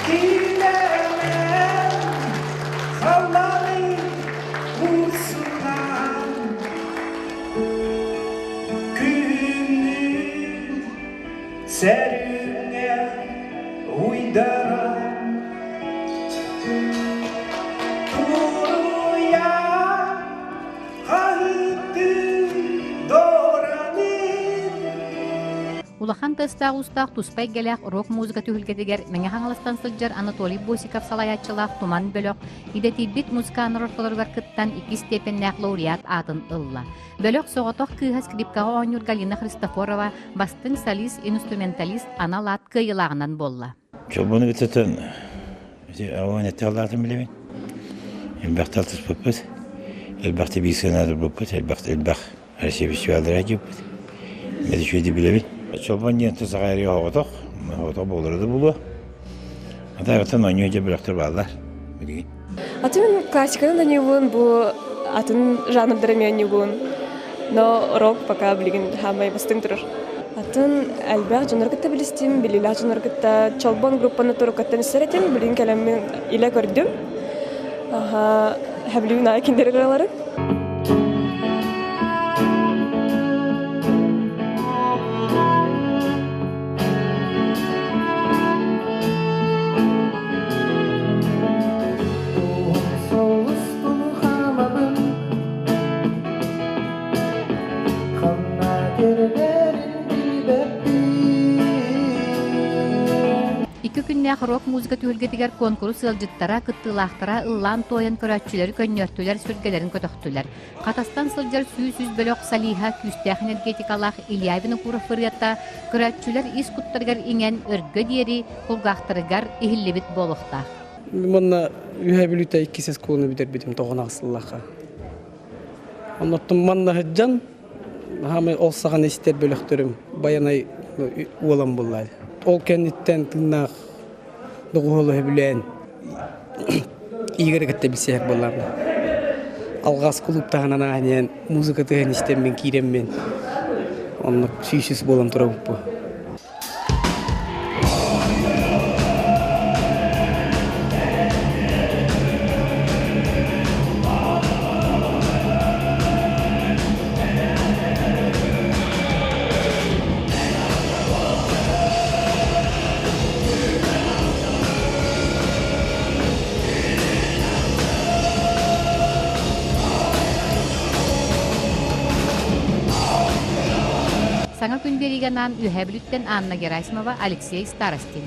Bilemem halları vursunlar Günlük serüne uydaran Turuya haydi doğranın Улахан тыстаах устаах туспай gelek рок музыка түһүлгетигер меңе хаңаластан сылжар Анатолий Босиков салаячылаах туман бөлөк идетибит музыканыр ортолоргар кыттан 2 степеннәк лауреат атын ылла. Бөлөк соғотох кыыха скрипкаға оңюр Галина Христофорова бастың солист-инструменталист Ана Латка йылагынан болла. Чолбону битетен аванетте аллартын билебин. Элбахты алтыс боппут. Элбахты бийсенадыр боппут. Элбах Россия фестивалдыра жеппут. Меди шуйди билебин. Чолбон ниетті сағайры оғытық. Оғытық болырды бұлы. Атағытын ойны өте біліктір балдар. Білген. Атын классиканы да не буын, бұл атын жанрдары мен не буын. Но рок пока білген хамай бастың тұрыр. Атын әлбәқ жонарғытта білістім, білілі жонарғытта чолбон группаны тұрықаттан істеретім, білген кәлеммен иле көрдім. Хәбілуін айкендері қыралары. Iki күннәк рок музыка түһүлгетигер конкурс сылжыттара кыттылаахтара ыллаан тоян көрәтчүләр көннөртүләр сүргелерин көтөктүләр. Катастан сылжар сүүсүз бөлөк Салиха күстәх энергетикалах Ильявина курафырыятта көрәтчүләр ис куттаргар иңен өргө диери кулгахтарыгар ихиллебит болохтах. Манна үһәбилүтә 2 скулны битер битем тогынаксыллаха. Оннотум манна хаҗан хамы олсаган истер бөлөктөрүм баянай улам буллар. Ол кенниттен тыннак дугулы билен игеректе билсек буллар. Алгас клубтагынан анен музыка тыгын истем мен кирем мен. Онны сүйсүз болам турабы. Саңа күн беригенан Үһәбилүттен Анна Герасимова, Алексей Старостин.